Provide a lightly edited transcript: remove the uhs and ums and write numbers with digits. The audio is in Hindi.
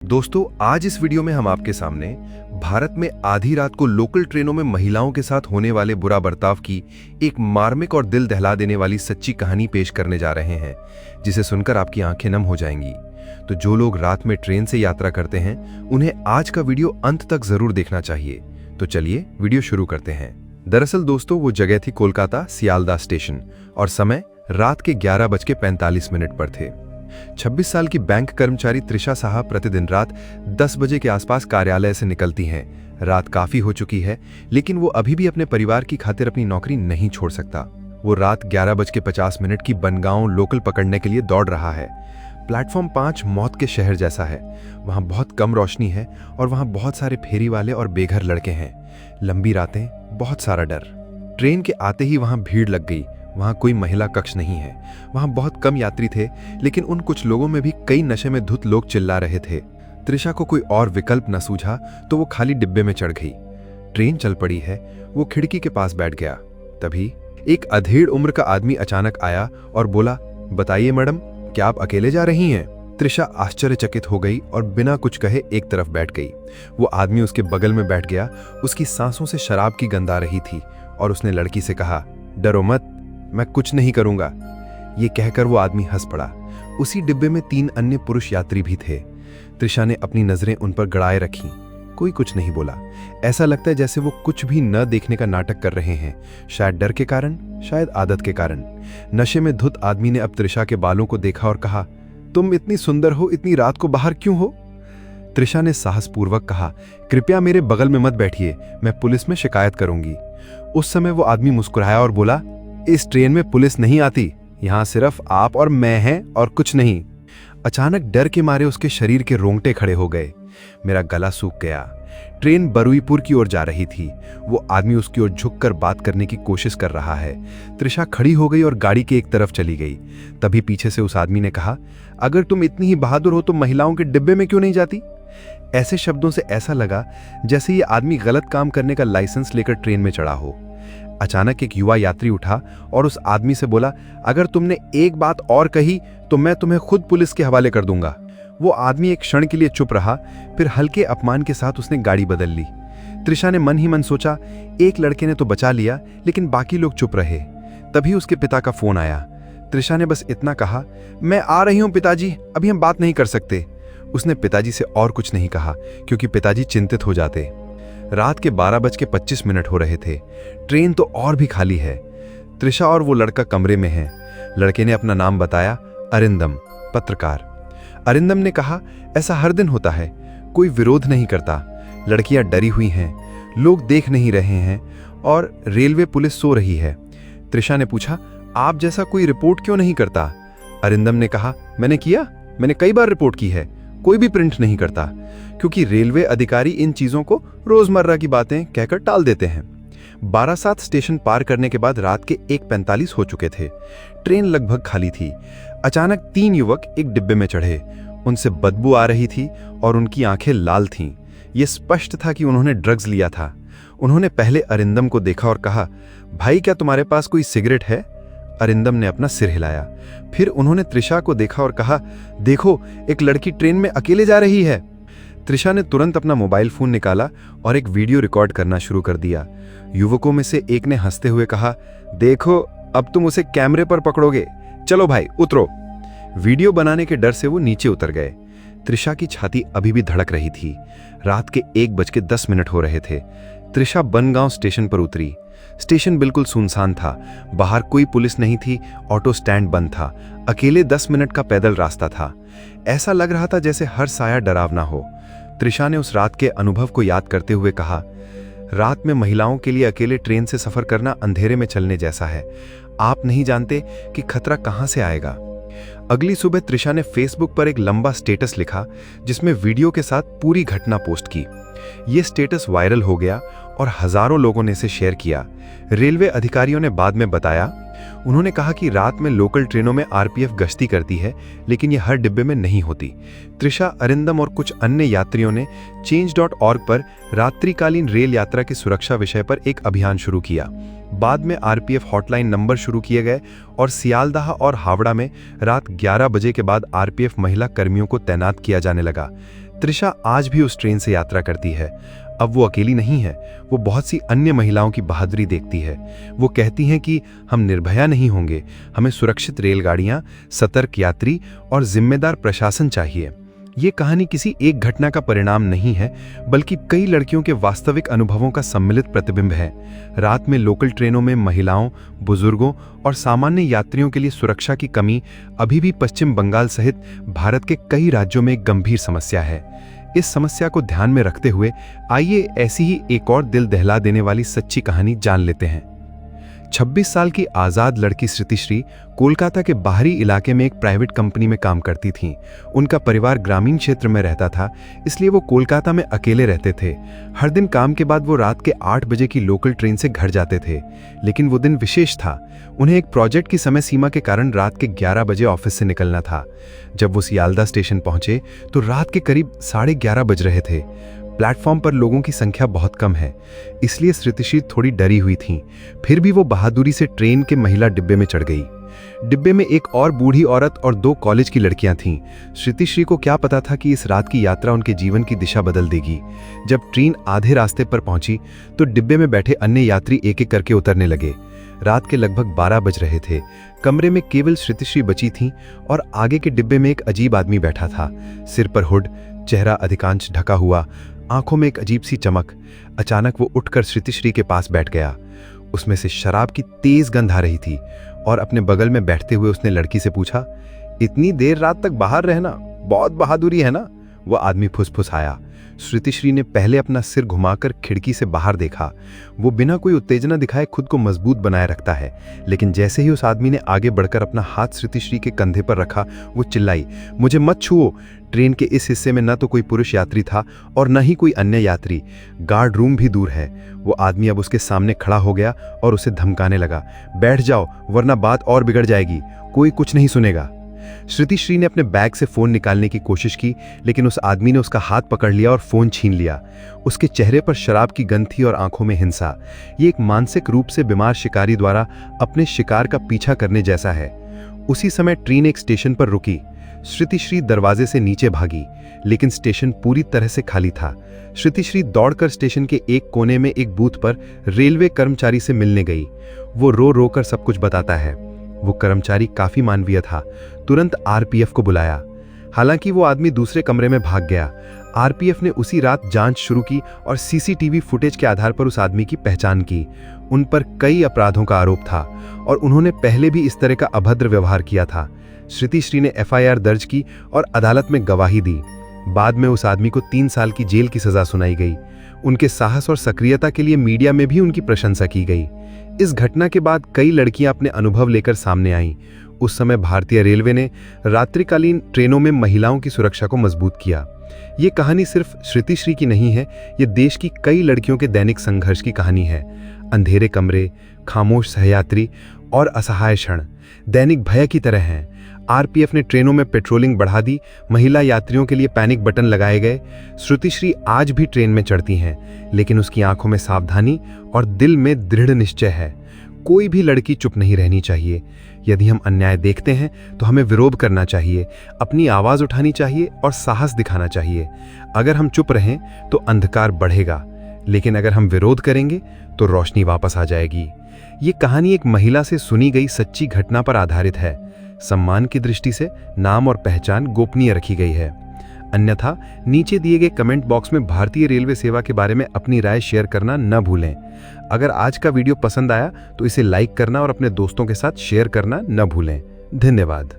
दोस्तों, आज इस वीडियो में हम आपके सामने भारत में आधी रात को लोकल ट्रेनों में महिलाओं के साथ होने वाले बुरा बर्ताव की एक मार्मिक और दिल दहला देने वाली सच्ची कहानी पेश करने जा रहे हैं, जिसे सुनकर आपकी आंखें नम हो जाएंगी। तो जो लोग रात में ट्रेन से यात्रा करते हैं, उन्हें आज का वीडियो अंत तक जरूर देखना चाहिए। तो चलिए वीडियो शुरू करते हैं। दरअसल दोस्तों, वो जगह थी कोलकाता सियालदा स्टेशन और समय रात के 11:45 पर थे। 26 साल की बैंक कर्मचारी त्रिशा साहा प्रतिदिन रात 10 बजे के आसपास कार्यालय से निकलती हैं। रात काफी हो चुकी है, लेकिन वो अभी भी अपने परिवार की खातिर अपनी नौकरी नहीं छोड़ सकता। वो रात 11:50 की बनगांव लोकल पकड़ने के लिए दौड़ रहा है। प्लेटफॉर्म 5 मौत के शहर जैसा है। वहां बहुत कम रोशनी है और वहां बहुत सारे फेरी वाले और बेघर लड़के हैं। लंबी रातें, बहुत सारा डर। ट्रेन के आते ही वहां भीड़ लग गई। वहां कोई महिला कक्ष नहीं है। वहां बहुत कम यात्री थे, लेकिन उन कुछ लोगों में भी कई नशे में धुत लोग चिल्ला रहे थे। त्रिशा को कोई और विकल्प न सूझा तो वो खाली डिब्बे में चढ़ गई। ट्रेन चल पड़ी है। वो खिड़की के पास बैठ गया। तभी एक अधेड़ उम्र का आदमी अचानक आया और बोला, बताइए मैडम, क्या आप अकेले जा रही हैं? त्रिशा आश्चर्यचकित हो गई और बिना कुछ कहे एक तरफ बैठ गई। वो आदमी उसके बगल में बैठ गया। उसकी सांसों से शराब की गंध आ रही थी और उसने लड़की से कहा, डरो मत, मैं कुछ नहीं करूंगा। ये कहकर वो आदमी हंस पड़ा। उसी डिब्बे में 3 अन्य पुरुष यात्री भी थे। त्रिशा ने अपनी नजरें उन पर गड़ाए रखीं। कोई कुछ नहीं बोला। ऐसा लगता है जैसे वो कुछ भी न देखने का नाटक कर रहे हैं, शायद डर के कारण, शायद आदत के कारण। नशे में धुत आदमी ने अब त्रिशा के बालों को देखा और कहा, तुम इतनी सुंदर हो, इतनी रात को बाहर क्यों हो? त्रिशा ने साहसपूर्वक कहा, कृपया मेरे बगल में मत बैठिए, मैं पुलिस में शिकायत करूंगी। उस समय वो आदमी मुस्कुराया और बोला, इस ट्रेन में पुलिस नहीं आती, यहां सिर्फ आप और मैं हैं और कुछ नहीं। अचानक डर के मारे उसके शरीर के रोंगटे खड़े हो गए। मेरा गला सूख गया। ट्रेन बरुईपुर की ओर जा रही थी। वो आदमी उसकी ओर झुककर बात करने की कोशिश कर रहा है। त्रिशा खड़ी हो गई और गाड़ी के एक तरफ चली गई। तभी पीछे से उस आदमी ने कहा, अगर तुम इतनी ही बहादुर हो तो महिलाओं के डिब्बे में क्यों नहीं जाती? ऐसे शब्दों से ऐसा लगा जैसे ये आदमी गलत काम करने का लाइसेंस लेकर ट्रेन में चढ़ा हो। अचानक एक युवा यात्री उठा और उस आदमी से बोला, अगर तुमने एक बात और कही तो मैं तुम्हें खुद पुलिस के हवाले कर दूंगा। वो आदमी एक क्षण के लिए चुप रहा, फिर हल्के अपमान के साथ उसने गाड़ी बदल ली। त्रिशा ने मन ही मन सोचा, एक लड़के ने तो बचा लिया, लेकिन बाकी लोग चुप रहे। तभी उसके पिता का फोन आया। त्रिशा ने बस इतना कहा, मैं आ रही हूं पिताजी, अभी हम बात नहीं कर सकते। उसने पिताजी से और कुछ नहीं कहा, क्योंकि पिताजी चिंतित हो जाते। रात के 12:25 हो रहे थे। ट्रेन तो और भी खाली है। त्रिशा और वो लड़का कमरे में हैं। लड़के ने अपना नाम बताया, अरिंदम, पत्रकार। अरिंदम ने कहा, ऐसा हर दिन होता है, कोई विरोध नहीं करता। लड़कियां डरी हुई हैं, लोग देख नहीं रहे हैं और रेलवे पुलिस सो रही है। त्रिशा ने पूछा, आप जैसा कोई रिपोर्ट क्यों नहीं करता? अरिंदम ने कहा, मैंने कई बार रिपोर्ट की है, कोई भी प्रिंट नहीं करता, क्योंकि रेलवे अधिकारी इन चीजों को रोजमर्रा की बातें कहकर टाल देते हैं। 12/7 स्टेशन पार करने के बाद रात के 1:45 हो चुके थे। ट्रेन लगभग खाली थी। अचानक 3 युवक एक डिब्बे में चढ़े। उनसे बदबू आ रही थी और उनकी आंखें लाल थीं। यह स्पष्ट था कि उन्होंने ड्रग्स लिया था। उन्होंने पहले अरिंदम को देखा और कहा, भाई क्या तुम्हारे पास कोई सिगरेट है? अरिंदम ने अपना सिर हिलाया। फिर उन्होंने त्रिशा को देखा और कहा, देखो, एक लड़की ट्रेन में अकेले जा रही है। त्रिशा ने तुरंत अपना मोबाइल फोन निकाला और एक वीडियो रिकॉर्ड करना शुरू कर दिया। युवकों में से एक ने हंसते हुए कहा, देखो, अब तुम उसे कैमरे पर पकड़ोगे, चलो भाई उतरो। वीडियो बनाने के डर से वो नीचे उतर गए। त्रिशा की छाती अभी भी धड़क रही थी। रात के 1:10 हो रहे थे। त्रिशा बनगांव स्टेशन पर उतरी। स्टेशन बिल्कुल सुनसान था। बाहर कोई पुलिस नहीं थी। ऑटो स्टैंड बंद था। अकेले 10 मिनट का पैदल रास्ता था। ऐसा लग रहा था जैसे हर साया डरावना हो। त्रिशा ने उस रात के अनुभव को याद करते हुए कहा, रात में महिलाओं के लिए अकेले ट्रेन से सफर करना अंधेरे में चलने जैसा है। आप नहीं जानते कि खतरा कहां से आएगा। अगली सुबह त्रिशा ने फेसबुक पर एक लंबा स्टेटस लिखा, जिसमें वीडियो के साथ पूरी घटना पोस्ट की। यह स्टेटस वायरल हो गया और हजारों लोगों ने इसे शेयर किया। रेलवे अधिकारियों ने बाद में बताया, उन्होंने कहा कि रात में लोकल ट्रेनों में आरपीएफ गश्ती करती है, लेकिन यह हर डिब्बे में नहीं होती। त्रिशा, अरिंदम और कुछ अन्य यात्रियों ने change.org पर रात्रिकालीन रेल यात्रा की सुरक्षा विषय पर एक अभियान शुरू किया। बाद में आरपीएफ हॉटलाइन नंबर शुरू किए गए और सियालदाह और हावड़ा में रात 11 बजे के बाद आरपीएफ महिला कर्मियों को तैनात किया जाने लगा। त्रिशा आज भी उस ट्रेन से यात्रा करती है। अब वो अकेली नहीं है, वो बहुत सी अन्य महिलाओं की बहादुरी देखती है। वो कहती हैं कि हम निर्भया नहीं होंगे, हमें सुरक्षित रेलगाड़ियां, सतर्क यात्री और जिम्मेदार प्रशासन चाहिए। ये कहानी किसी एक घटना का परिणाम नहीं है, बल्कि कई लड़कियों के वास्तविक अनुभवों का सम्मिलित प्रतिबिंब है। रात में लोकल ट्रेनों में महिलाओं, बुजुर्गों और सामान्य यात्रियों के लिए सुरक्षा की कमी अभी भी पश्चिम बंगाल सहित भारत के कई राज्यों में एक गंभीर समस्या है। इस समस्या को ध्यान में रखते हुए आइए ऐसी ही एक और दिल दहला देने वाली सच्ची कहानी जान लेते हैं। 26 साल की आज़ाद लड़की श्रुतिश्री कोलकाता के बाहरी इलाके में एक प्राइवेट कंपनी में काम करती थीं। उनका परिवार ग्रामीण क्षेत्र में रहता था, इसलिए वो कोलकाता में अकेले रहते थे। हर दिन काम के बाद वो रात के 8 बजे की लोकल ट्रेन से घर जाते थे। लेकिन वो दिन विशेष था। उन्हें एक प्रोजेक्ट की समय सीमा के कारण रात के 11 बजे ऑफिस से निकलना था। जब वो सियालदा स्टेशन पहुंचे तो रात के करीब 11:30 बज रहे थे। प्लेटफॉर्म पर लोगों की संख्या बहुत कम है, इसलिए श्रुतिश्री थोड़ी डरी हुई थीं। फिर भी वो बहादुरी से ट्रेन के महिला डिब्बे में चढ़ गई। डिब्बे में एक और बूढ़ी औरत और 2 कॉलेज की लड़कियां थीं। श्रुतिश्री को क्या पता था कि इस रात की यात्रा उनके जीवन की दिशा बदल देगी। जब ट्रेन आधे रास्ते पर पहुंची तो डिब्बे में बैठे अन्य यात्री एक एक करके उतरने लगे। रात के लगभग 12 बज रहे थे। कमरे में केवल श्रुतिश्री बची थीं और आगे के डिब्बे में एक अजीब आदमी बैठा था। सिर पर हुड, चेहरा अधिकांश ढका हुआ, आंखों में एक अजीब सी चमक। अचानक वो उठकर श्रुतिश्री के पास बैठ गया। उसमें से शराब की तेज गंध आ रही थी और अपने बगल में बैठते हुए उसने लड़की से पूछा, इतनी देर रात तक बाहर रहना बहुत बहादुरी है ना? वो आदमी फुसफुसाया। श्रुतिश्री ने पहले अपना सिर घुमाकर खिड़की से बाहर देखा। वो बिना कोई उत्तेजना दिखाए खुद को मजबूत बनाए रखता है, लेकिन जैसे ही उस आदमी ने आगे बढ़कर अपना हाथ श्रुतिश्री के कंधे पर रखा, वो चिल्लाई, मुझे मत छुओ। ट्रेन के इस हिस्से में न तो कोई पुरुष यात्री था और न ही कोई अन्य यात्री। गार्ड रूम भी दूर है। वो आदमी अब उसके सामने खड़ा हो गया और उसे धमकाने लगा, बैठ जाओ वरना बात और बिगड़ जाएगी, कोई कुछ नहीं सुनेगा। श्रुतिश्री ने अपने बैग से फोन निकालने की कोशिश की, लेकिन उस आदमी ने उसका हाथ पकड़ लिया और फोन छीन लिया। उसके चेहरे पर शराब की गंध थी और आंखों में हिंसा। ये एक मानसिक रूप से बीमार शिकारी द्वारा अपने शिकार का पीछा करने जैसा है। उसी समय ट्रेन एक स्टेशन पर रुकी। श्रुतिश्री दरवाजे से नीचे भागी, लेकिन स्टेशन पूरी तरह से खाली था। श्रुतिश्री दौड़कर स्टेशन के एक कोने में एक बूथ पर रेलवे कर्मचारी से मिलने गई। वो रो रो कर सब कुछ बताता है। वो कर्मचारी काफी मानवीय था। तुरंत आरपीएफ को बुलाया। हालांकि वो आदमी दूसरे कमरे में भाग गया। आरपीएफ ने उसी रात जांच शुरू की और सीसीटीवी फुटेज के आधार पर उस आदमी की पहचान की। उन पर कई अपराधों का आरोप था और उन्होंने पहले भी इस तरह का अभद्र व्यवहार किया था। श्रुतिश्री ने एफआईआर दर्ज की और अदालत में गवाही दी। बाद में उस आदमी को 3 साल की जेल की सजा सुनाई गई। उनके साहस और सक्रियता के लिए मीडिया में भी उनकी प्रशंसा की गई। इस घटना के बाद कई लड़कियां अपने अनुभव लेकर सामने आईं। उस समय भारतीय रेलवे ने रात्रिकालीन ट्रेनों में महिलाओं की सुरक्षा को मजबूत किया। ये कहानी सिर्फ श्रुतिश्री की नहीं है, ये देश की कई लड़कियों के दैनिक संघर्ष की कहानी है। अंधेरे कमरे, खामोश सहयात्री और असहाय क्षण दैनिक भय की तरह हैं। आरपीएफ ने ट्रेनों में पेट्रोलिंग बढ़ा दी, महिला यात्रियों के लिए पैनिक बटन लगाए गए। श्रुतिश्री आज भी ट्रेन में चढ़ती हैं, लेकिन उसकी आंखों में सावधानी और दिल में दृढ़ निश्चय है। कोई भी लड़की चुप नहीं रहनी चाहिए। यदि हम अन्याय देखते हैं तो हमें विरोध करना चाहिए, अपनी आवाज उठानी चाहिए और साहस दिखाना चाहिए। अगर हम चुप रहें तो अंधकार बढ़ेगा, लेकिन अगर हम विरोध करेंगे तो रोशनी वापस आ जाएगी। ये कहानी एक महिला से सुनी गई सच्ची घटना पर आधारित है। सम्मान की दृष्टि से नाम और पहचान गोपनीय रखी गई है। अन्यथा नीचे दिए गए कमेंट बॉक्स में भारतीय रेलवे सेवा के बारे में अपनी राय शेयर करना न भूलें। अगर आज का वीडियो पसंद आया तो इसे लाइक करना और अपने दोस्तों के साथ शेयर करना न भूलें। धन्यवाद।